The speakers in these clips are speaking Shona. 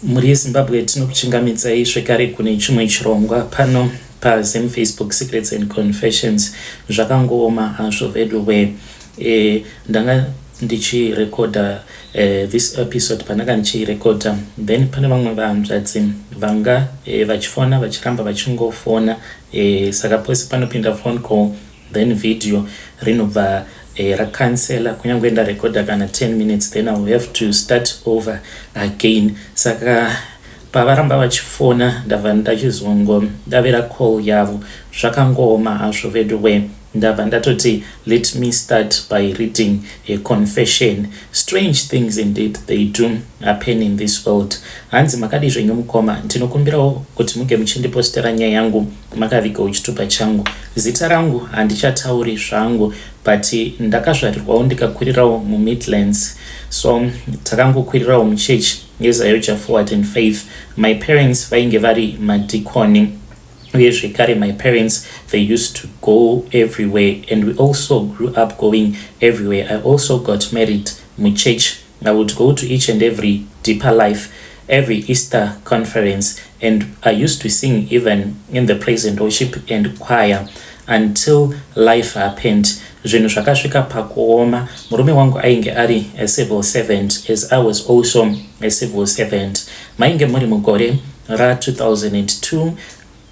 muri Zimbabwe tinokuchingamidzai zvekare kune chimwe chirongwa pano pazim Facebook Secrets and Confessions. Zvakangooma hazvo veduwe ndanga ndichirekoda this episode panaka ndichirekoda, then pane vamwe vahanzvadzi vanga vachifona vachiramba vachingofona, saka pose panopinda phone call then video rinobva rakansela kunyange ndarekoda kana 10 minutes, then I will have to start over again. Saka pavaramba vachifona ndabva ndachizongondavira call yavo. Zvakangooma hazvo veduwe, ndabva ndatoti let me start by reading a confession. Strange things indeed they do happen in this world. Hanzi makadi zvenyu mukoma, ndinokumbirawo kuti muge muchindipostera nyaya yangu makavigawo chitupa changu. Zita rangu handichatauri zvangu, but ndakazvarirwawo ndikakwirirawo muMidlands, so takangokwirirawo muchechi yeZaoga Forward in Faith. My parents vainge vari madikoni, uye zvekare my parents they used to go everywhere, and we also grew up going everywhere. I also got married muchurch. I would go to each and every Deeper Life, every Easter conference, and I used to sing even in the praise and worship and choir until life happened. Zvinhu zvakasvika pakuoma. Murume wangu ainge ari a civil servant, as I was also a civil servant. Mainge muri mugore ra 2002,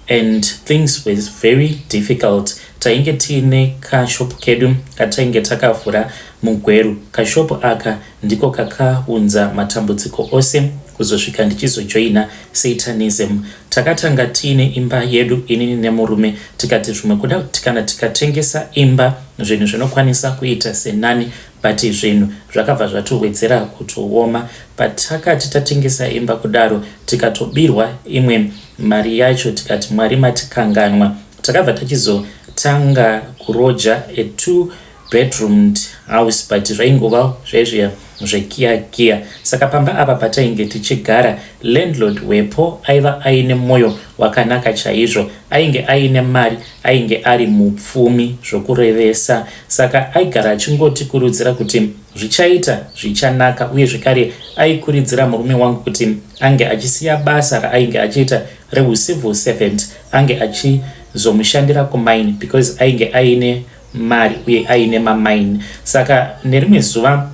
and things were very difficult. Tainge tine kashopu kedu katainge takavhura mugweru. Kashopu aka ndiko kakaunza matambudziko ose kuzosvika ndichizojoina Satanism. Takatanga tine imba yedu inini nemurume, tikati zvimwe kuda kana tikatengesa imba zvinhu zvinokwanisa kuita senani, but zvinhu zvakabva zvatowedzera kutooma. Patakati tatengesa imba kudaro tikatobirwa imwe mari yacho, tikati Mwari matikanganwa. Takabva tachizotanga kuroja a 2-bedroomed house, but zvaingova zvezvia zvekiya. Saka pamba apa patainge tichigara, landlord wepo aiva aine moyo wakanaka chaizvo, ainge aine mari, ainge ari mupfumi zvokurevesa. Saka aigara achingotikurudzira kuti zvichaita zvichanaka, uye zvekare aikuridzira murume wangu kuti ange achisiya basa raainge achiita reucivil servant, ange achizomushandira kumaini, because ainge aine mari uye aine mamaini. Saka nerimwe zuva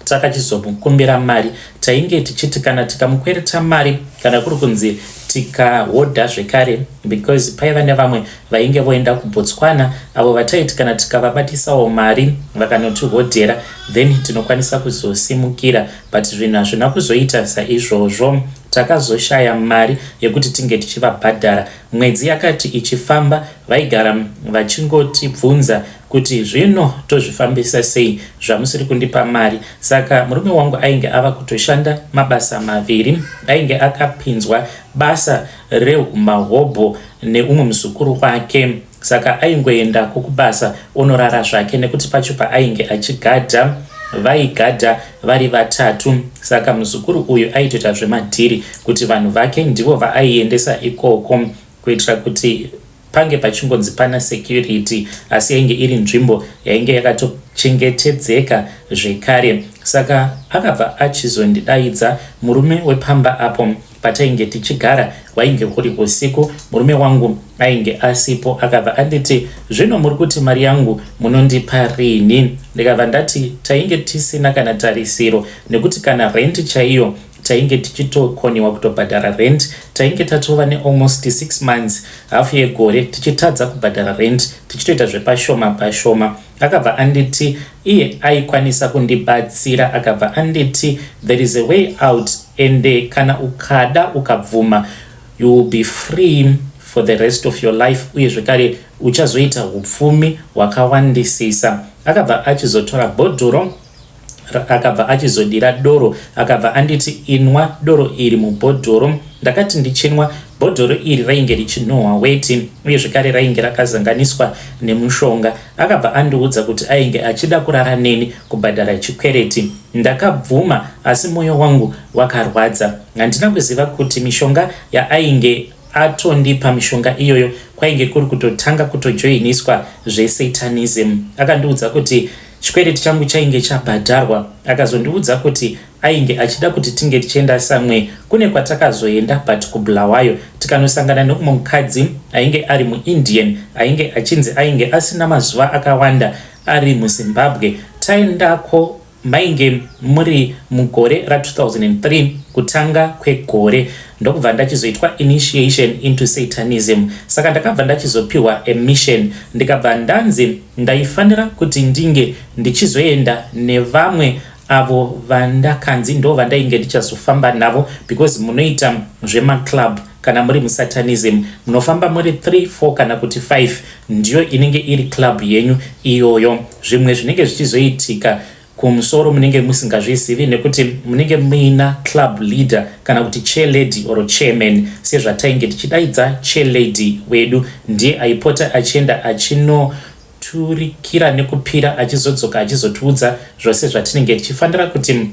takachizomukumbira mari, tainge tichiti kana tikamukwereta mari kana kuri kunzi tikahodha zvekare, because paiva nevamwe vainge voenda kuBotswana avo vataiti kana tikavabatisawo mari vakanotihodhera then tinokwanisa kuzosimukira, but zvinhu hazvina kuzoita saizvozvo. Takazoshaya mari yekuti tinge tichivabhadhara. Mwedzi yakati ichifamba vaigara vachingotibvunza kuti zvino tozvifambisa sei zvamusiri kundipa mari. Saka murume wangu ainge ava kutoshanda mabasa maviri. Ainge akapinzwa basa rehumahobho neumwe muzukuru wake, saka aingoenda kukubasa onorara zvake, nekuti pacho paainge achigadha vaigadha vari vatatu. Saka muzukuru uyu aitoita zvemadhiri kuti vanhu vake ndivo vaaiendesa ikoko, kuitira kuti pange pachingonzi pana security, asi yainge iri nzvimbo yainge yakatochengetedzeka zvekare. Saka akabva achizondidaidza murume wepamba apo patainge tichigara, wainge kuri usiku, murume wangu ainge asipo. Akabva anditi zvino muri kuti mari yangu munondipa rini? Ndikabva ndati tainge tisina kana tarisiro, nekuti kana rent chaiyo tainge tichitokoniwa kutobhadhara rent. Tainge tatova almost 6 months, hafu yegore tichitadza kubhadhara rent, tichitoita zvepashoma pashoma. Akabva anditi iye aikwanisa kundibatsira. Akabva anditi there is a way out, and kana ukada ukabvuma you will be free for the rest of your life, uye zvekare uchazoita upfumi hwakawandisisa. Akabva achizotora bhodhoro, akabva achizodira doro, akabva anditi inwa doro iri mubhodhoro. Ndakati ndichinwa. Bhodhoro iri rainge richinhohwa weti, uye zvekare rainge rakazanganiswa nemushonga. Akabva andiudza kuti ainge achida kurara neni kubhadhara chikwereti. Ndakabvuma, asi mwoyo wangu wakarwadza. Handina kuziva kuti mishonga yainge atondipa mishonga iyoyo kwainge kuri kutotanga kutojoiniswa zveSatanism. Akandiudza kuti chikwereti changu chainge chabhadharwa. Akazondiudza kuti ainge achida kuti tinge tichienda samwe kune kwatakazoenda but kubulawayo tikanosangana neumwe mukadzi ainge ari muIndian ainge achinzi ainge asina mazuva akawanda ari muZimbabwe. Taendako mainge muri mugore ra2003 kutanga kwegore ndokubva ndachizoitwa initiation into Satanism. Saka ndakabva ndachizopiwa a mission ndikabva ndanzi ndaifanira kuti ndinge ndichizoenda nevamwe avo vandakanzi ndo vandainge ndichazofamba navo because munoita zvemaclub kana muri muSatanism munofamba muri 3, 4 kana kuti 5 ndiyo inenge iri club yenyu iyoyo. Zvimwe zvinenge zvichizoitika kumusoro munenge musingazvizivi nekuti munenge muina club leader kana kuti chair lady or chairman. Sezvatainge tichidaidza chair lady wedu ndiye aipota achienda achinoturikira nekupira achizodzoka achizotiudza zvose zvatinenge tichifanira kuti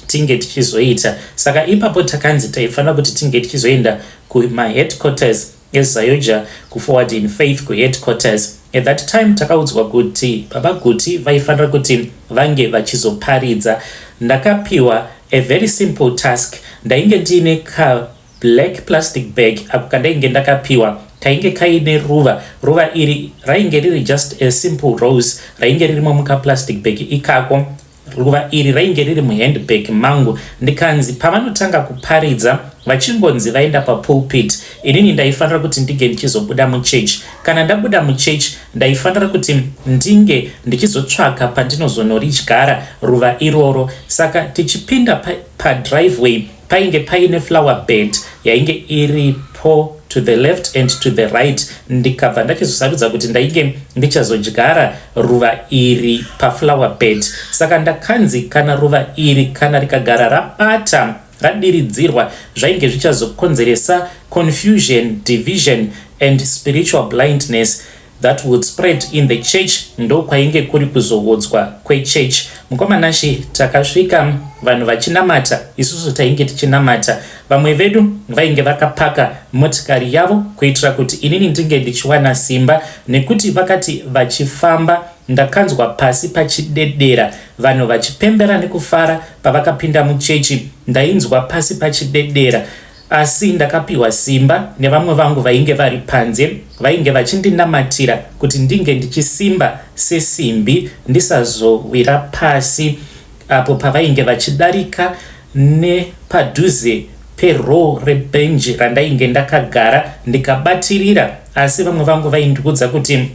tinge tichizoita. Saka ipapo takanzi taifanira kuti tinge tichizoenda kuma headquarters eZaoga kuforward in faith ku headquarters. At that time takaudzwa kuti baba Kuti vaifanira kuti vange vachizoparidza. Ndakapiwa a very simple task. Ndainge ndine ka black plastic bag ako kandainge ndakapiwa kainge kaine ruva iri rainge riri just a simple rose rainge riri muka plastic bag ikako. Ruva iri rainge riri muhandbag mangu. Ndikanzi pavanotanga kuparidza vachingonzi vaenda papulpit inini ndaifanira kuti ndige ndichizobuda muchurch. Kana ndabuda muchurch ndaifanira kuti ndinge ndichizotsvaka pandinozonoridyara ruva iroro. Saka tichipinda padriveway painge paine flower bed yainge iripo to the left and to the right. Ndikabva ndachizosarudza kuti ndainge ndichazodyara ruva iri paflower bed. Saka ndakanzi kana ruva iri kana rikagara rabata radiridzirwa zvainge zvichazokonzeresa confusion, division and spiritual blindness that would spread in the church. Ndo kwainge kuri kuzowodzwa kwechurch. Mukomanashi takasvika vanhu vachinamata, isusu tainge tichinamata. Vamwe vedu vainge vakapaka motikari yavo kuitira kuti inini ndinge ndichiwana simba nekuti vakati vachifamba ndakanzwa pasi pachidedera vanhu vachipembera nekufara pavakapinda muchechi. Ndainzwa pasi pachidedera asi ndakapiwa simba nevamwe vangu vainge vari panze vainge vachindinamatira kuti ndinge ndichisimba sesimbi ndisazowira pasi apo pavainge vachidarika nepadhuze pero rebenji randainge ndakagara ndikabatirira. Asi vamwe vangu vaindiudza kuti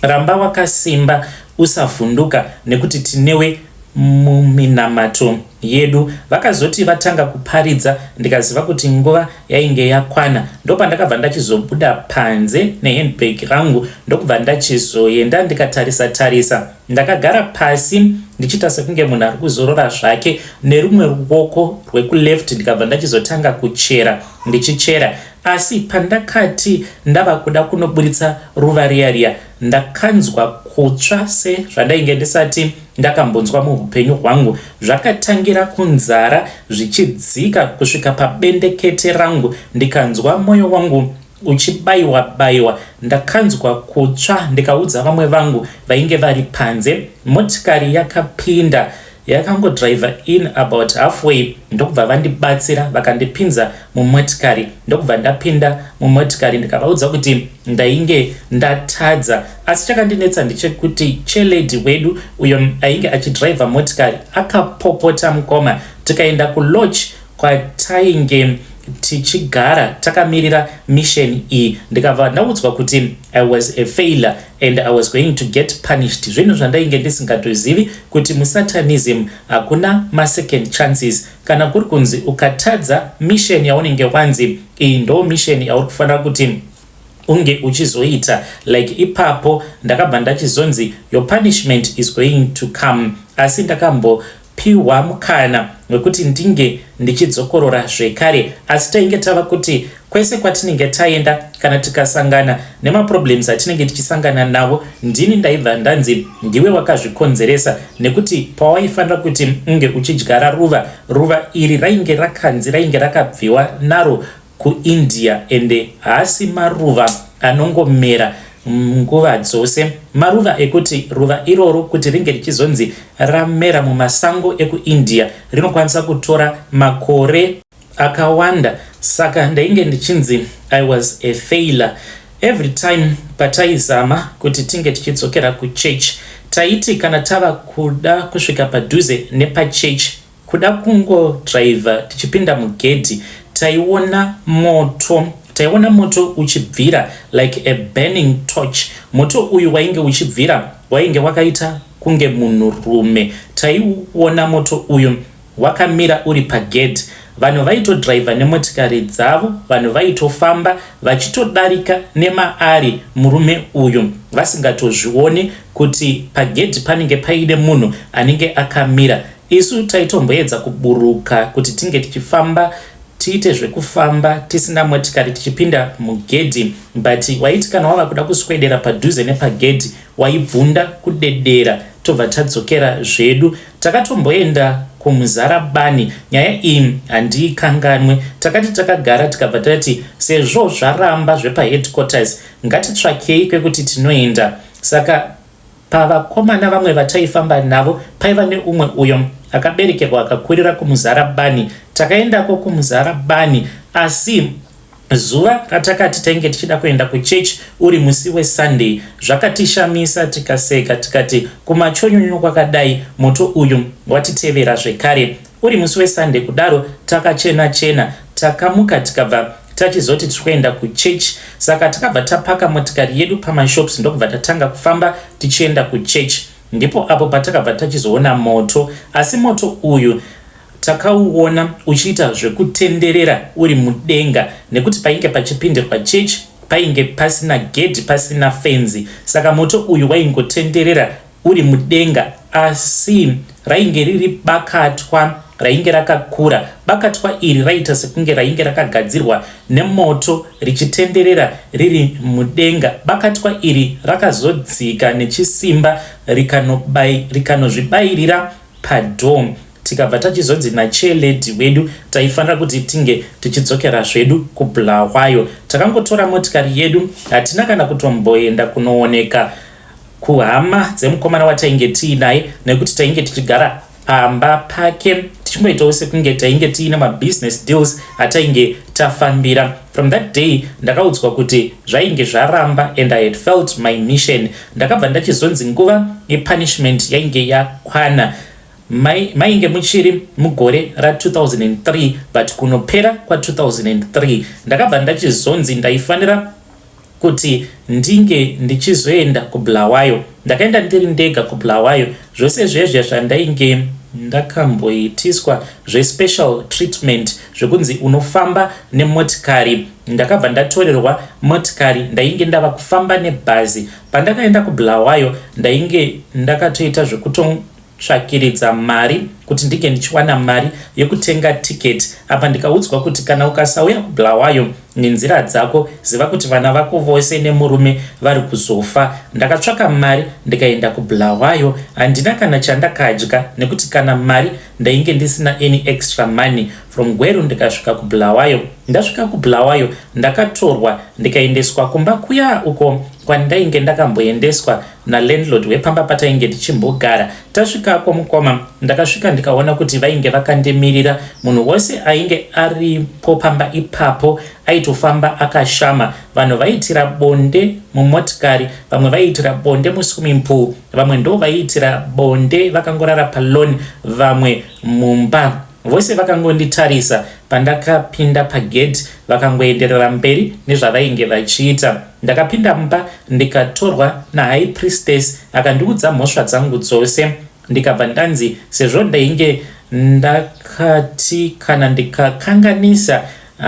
ramba wakasimba usavhunduka nekuti tinewe muminamato yedu. Vakazoti vatanga kuparidza ndikaziva kuti nguva yainge yakwana. Ndopandakabva ndachizobuda panze nehandbag rangu ndokubva ndachizoenda ndikatarisa. Ndakagara pasi ndichita sekunge munhu ari kuzorora zvake nerumwe ruoko rwekuleft ndikabva ndachizotanga kuchera ndichichera. Asi pandakati ndava kuda kunoburitsa ruva riya ndakanzwa kutsva sezvandainge ndisati ndakambonzwa muhupenyu hwangu. Zvakatangira kunzara zvichidzika kusvika pabendekete rangu. Ndikanzwa moyo wangu uchibayiwa. Ndakanzwa kutsva ndikaudza vamwe vangu vainge vari panze. Motikari yakapinda yakangodriver in about halfway ndokubva vandibatsira vakandipinza mumotikari. Ndokubva ndapinda mumotikari ndikavaudza kuti ndainge ndatadza. Asi chakandinetsa ndechekuti cheledi wedu uyo ainge achidriver motikari akapopota mukoma. Tikaenda kulodge kwatainge tichigara takamirira mission iyi. Ndikabva ndaudzwa kuti I was a failure and I was going to get punished. Zvinhu zvandainge ndisingatozivi kuti muSatanism hakuna second chances. Kana kuri kunzi ukatadza mission yaunenge wanzi iyi ndo mission yauri kufanira kuti unge uchizoita like ipapo ndakabva ndachizonzi your punishment is going to come. Asi ndakambopiwa mukana wekuti ndinge ndichidzokorora zvekare. Asi tainge tava kuti kwese kwatinenge taenda kana tikasangana nemaproblems atinenge tichisangana nawo ndini ndaibva ndanzi ndiwe wakazvikonzeresa nekuti pawaifanira kuti unge uchidyara ruva iri rainge rakabviwa naro kuIndia ende haasi maruva anongomera nguva dzose. Maruva ekuti ruva iroro kuti ringe richizonzi ramera mumasango ekuIndia rinokwanisa kutora makore akawanda. Saka ndainge ndichinzi I was a failure. Every time pataizama kuti tinge tichidzokera kuchurch, taiti kana tava kuda kusvika padhuze nepachurch, kuda kungo driver tichipinda mugedhi, taiona moto uchibvira like a burning torch. Moto uyu wainge uchibvira wainge wakaita kunge munhurume. Taiona moto uyu wakamira uri pagedhi. Vanhu vaitodriver nemotikari dzavo, vanhu vaitofamba vachitodarika nemaari murume uyu vasingatozvioni kuti pagedhi panenge paine munhu anenge akamira. Isu taitomboedza kuburuka kuti tinge tichifamba, tiite zvekufamba tisina motikari tichipinda mugedhi, but waiti kana wava kuda kuswedera padhuze nepagedhi waibvunda kudedera tobva tadzokera zvedu. Takatomboenda kumuzarabani, nyaya iyi handiikanganwe. Takati takagara tikabva tati sezvo zvaramba zvepaheadquarters ngatitsvakei kwekuti tinoenda. Saka pavakomana vamwe vataifamba navo paiva neumwe uyo akaberekerwa akakurira kumuzarabani. Takaendako kumuzarabani, asi zuva ratakati tainge tichida kuenda kuchurch uri musi weSunday, zvakatishamisa tikaseka tikati kumachonyonyo kwakadai moto uyu watitevera zvekare. Uri musi weSunday kudaro takachena takamuka tikabva tachizoti tichienda kuchurch. Saka takabva tapaka motikari yedu pamashops ndokubva tatanga kufamba tichienda kuchurch. Ndipo apo patakabva tachizoona moto, asi moto uyu takauona uchiita zvekutenderera uri mudenga, nekuti painge pachipindirwa church painge pasina gedhi, pasina fenzi. Saka moto uyu waingotenderera uri mudenga, asi rainge riri bakatwa rainge rakakura. Bakatwa iri raita sekunge rainge rakagadzirwa nemoto richitenderera riri mudenga. Bakatwa iri rakazodzika nechisimba rikanozvibayirira padome. Tikabva tachizonzi nacheledhi wedu taifanira kuti tinge tichidzokera zvedu kuBulawayo. Takangotora motikari yedu, hatina kana kutomboenda kunooneka kuhama dzemukomana watainge tiinaye, nekuti tainge tichigara pamba pake tichimboitawo sekunge tainge tiine mabusiness deals atainge tafambira. From that day ndakaudzwa kuti zvainge zvaramba and I had felt my mission. Ndakabva ndachizonzi nguva yepunishment yainge yakwana. Mainge muchiri mugore ra2003, but kunopera kwa2003 ndakabva ndachizonzi ndaifanira kuti ndinge ndichizoenda kuBulawayo. Ndakaenda ndiri ndega kuBulawayo. Zvose zvezvo zvandainge ndakamboitiswa zvespecial treatment zvekunzi unofamba nemotikari, ndakabva ndatorerwa motikari. Ndainge ndava kufamba nebhazi. Pandakaenda kuBulawayo ndainge ndakatoita zvekutotsvakiridza mari kuti ndinge ndichiwana mari yekutenga tiketi. Apa ndikaudzwa kuti kana ukasauya kuBulawayo nenzira dzako, ziva kuti vana vako vose nemurume vari kuzofa. Ndakatsvaka mari ndikaenda kuBulawayo. Handina kana chandakadya nekuti kana mari ndainge ndisina any extra money. From Gweru ndikasvika kuBulawayo. Ndasvika kuBulawayo ndakatorwa ndikaendeswa kumba kuya uko kwandainge ndakamboendeswa nalandlord wepamba patainge tichimbogara. Tasvikako mukoma ndakasvika ndikaona kuti vainge vakandemirira. Munhu wose ainge aripo pamba ipapo aitofamba akashama. Vanhu vaitira bonde mumotikari, vamwe vaitira bonde muswimming pool, vamwe ndo vaitira bonde vakangorara paloni, vamwe mumba. Vose vakangonditarisa. Pandakapinda pagedhi vakangoenderera mberi nezvavainge vachiita. Ndakapinda mumba ndikatorwa nahigh priestess akandiudza mhosva dzangu dzose. Ndikabva ndanzi sezvo ndainge ndakati kana ndikakanganisa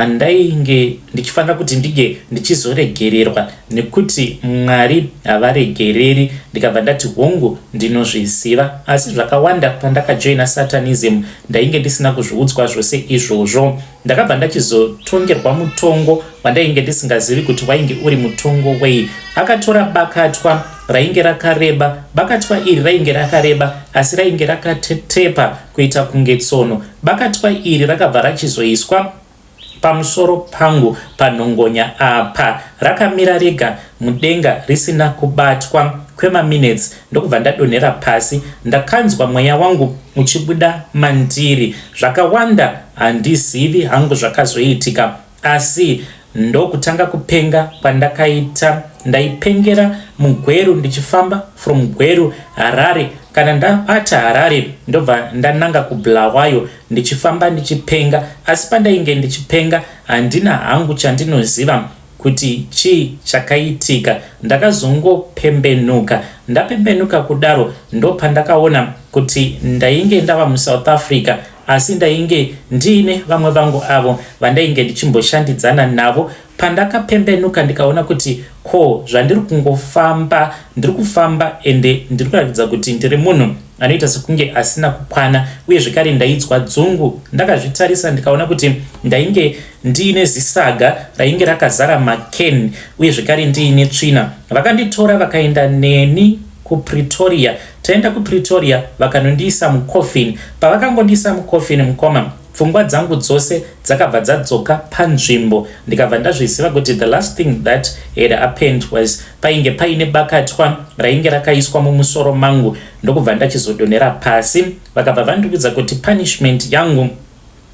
ndainge ndichifanira kuti ndige ndichizoregererwa nekuti Mwari havaregereri. Ndikabva ndati hongu ndinozviziva, asi zvakawanda pandakajoina Satanism ndainge ndisina kuzviudzwa zvose izvozvo. Ndakabva ndachizotongerwa mutongo wandainge ndisingazivi kuti wainge uri mutongo wei. Akatora bakatwa rainge rakareba. Bakatwa iri rainge rakareba asi rainge rakatetepa kuita kunge tsono. Bakatwa iri rakabva rachizoiswa pamusoro pangu panhongonya apa rakamira rega mudenga risina kubatwa kwemaminutes ndokubva ndadonhera pasi. Ndakanzwa mweya wangu uchibuda mandiri. Zvakawanda handizivi hangu zvakazoitika, asi ndokutanga kupenga kwandakaita. Ndaipengera mugweru ndichifamba from Gweru Harare. Kana ndabata Harare ndobva ndananga kuBulawayo ndichifamba ndichipenga, asi pandainge ndichipenga handina hangu chandinoziva kuti chii chakaitika. Ndakazongopembenuka. Ndapembenuka kudaro ndopandakaona kuti ndainge ndava muSouth Africa, asi ndainge ndiine vamwe vangu avo vandainge ndichimboshandidzana navo. Pandakapembenuka ndikaona kuti ko zvandiri kungofamba, ndiri kufamba ende ndiri kuratidza kuti ndiri munhu anoita sekunge asina kukwana, uye zvekare ndaidzwa dzungu. Ndakazvitarisa ndikaona kuti ndainge ndiine zisaga rainge rakazara makeni, uye zvekare ndiine tsvina. Vakanditora vakaenda neni kuPretoria. Taenda kuPretoria vakanondiisa mucoffin. Pavakangondiisa mucoffin mukoma, pfungwa dzangu dzose dzakabva dzadzoka panzvimbo. Ndikabva ndazviziva kuti the last thing that had happened was painge paine bakatwa rainge rakaiswa mumusoro mangu, ndokubva ndachizodonhera pasi. Vakabva vandikudza kuti punishment yangu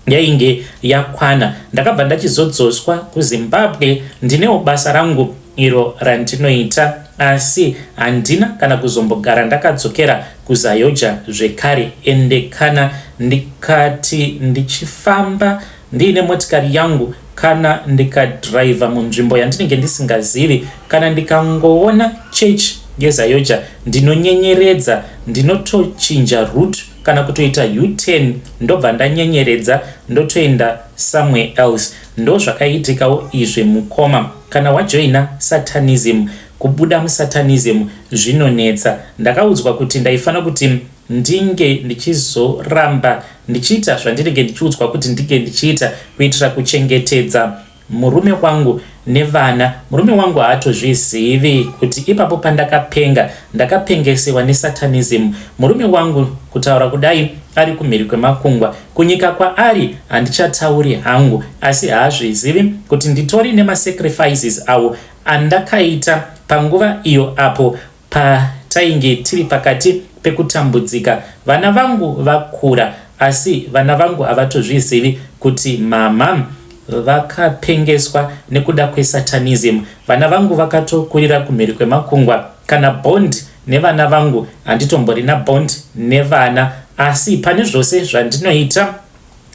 yainge yakwana. Ndakabva ndachizodzoswa kuZimbabwe. Ndinewo basa rangu iro randinoita, asi handina kana kuzombogara ndakadzokera kuZaoga zvekare. Ende kana ndikati ndichifamba ndiine motikari yangu, kana ndikadhiraivha munzvimbo yandinenge ndisingazivi, kana ndikangoona church yeZaoga ndinonyenyeredza, ndinotochinja route kana kutoita U10 ndobva ndanyenyeredza ndotoenda somewhere else. Ndo zvakaiitikawo izvi mukoma. Kana wajoina Satanism, kubuda muSatanism zvinonetsa. Ndakaudzwa kuti ndaifanira kuti ndinge ndichizoramba ndichiita zvandinenge ndichiudzwa kuti ndinge ndichiita kuitira kuchengetedza murume wangu nevana. Murume wangu haatozvizivi kuti ipapo pandakapenga ndakapengesewa neSatanism. Murume wangu kutaura kudai ari kumhiri kwemakungwa. Kunyika kwaari handichatauri hangu, asi haazvizivi kuti nditori nemasacrifices awo andakaita panguva iyo apo patainge tiri pakati pekutambudzika. Vana vangu vakura, asi vana vangu havatozvizivi kuti mama vakapengeswa nekuda kweSatanism. Vana vangu vakatokurira kumhiri kwemakungwa. Kana bond nevana vangu handitomborina bond nevana, asi pane zvose zvandinoita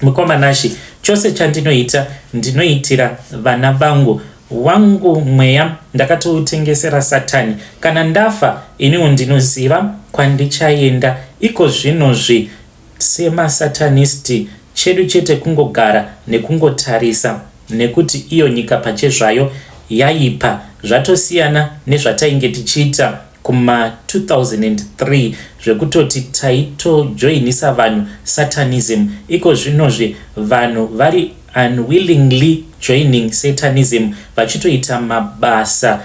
mukomanashi, chose chandinoita ndinoitira vana vangu. Wangu mweya ndakatoutengesera Satani. Kana ndafa iniwo ndinoziva kwandichaenda. Iko zvinozvi semasatanisti chedu chete kungogara nekungotarisa, nekuti iyo nyika pachezvayo yaipa. Zvatosiyana nezvatainge tichiita kuma 2003 zvekutoti taitojoinisa vanhu Satanism. Iko zvinozvi vanhu vari unwillingly joining Satanism, vachitoita mabasa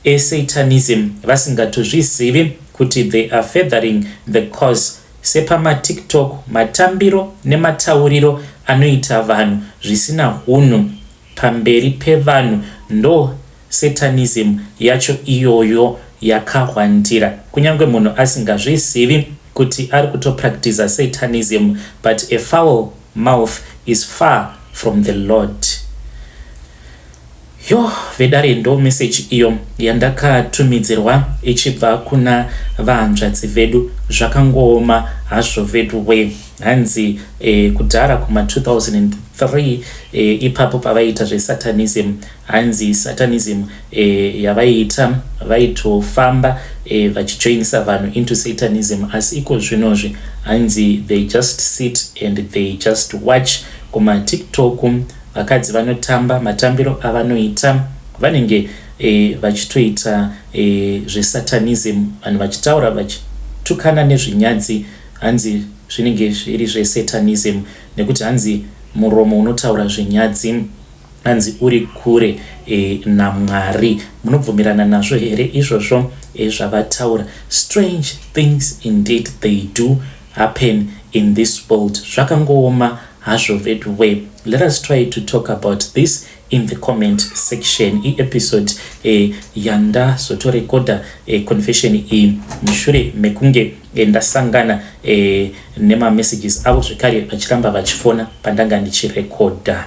eSatanism vasingatozvizivi kuti they are furthering the cause. Sepama TikTok, matambiro nematauriro anoita vanhu zvisina hunhu pamberi pevanhu, ndo Satanism yacho iyoyo yakawandira. Kunyange munhu asingazvizivi kuti ari kutopractice Satanism, but a foul mouth is far from the Lord. Yo, vedare ndo message iyo yandakatumidzirwa ichibva kuna vahanzvadzi vedu. Zvakangoma hazvo vedu we. Hanzi kudhara kuma 2003 ipapo pavaita zveSatanism, hanzi Satanism yavaita vaitofamba vachijoinisa vanhu into Satanism, asi iko zvinozvi hanzi they just sit and they just watch. Kuma TikTok vakadzi vanotamba matambiro avanoita, vanenge vachitoita zveSatanism, vanhu vachitaura vachitukana nezvinyadzi, hanzi zvinenge zviri zveSatanism, nekuti hanzi muromo unotaura zvinyadzi hanzi uri kure naMwari. Munobvumirana nazvo here izvozvo zvavataura? Strange things indeed they do happen in this world. Zvakangoma hazvo vedu we. Let us try to talk about this in the comment section. Episode yanda sotorekoda confession mushure mekunge ndasangana nema messages avo zvekare vachiramba vachifona pandanga ndichirekoda.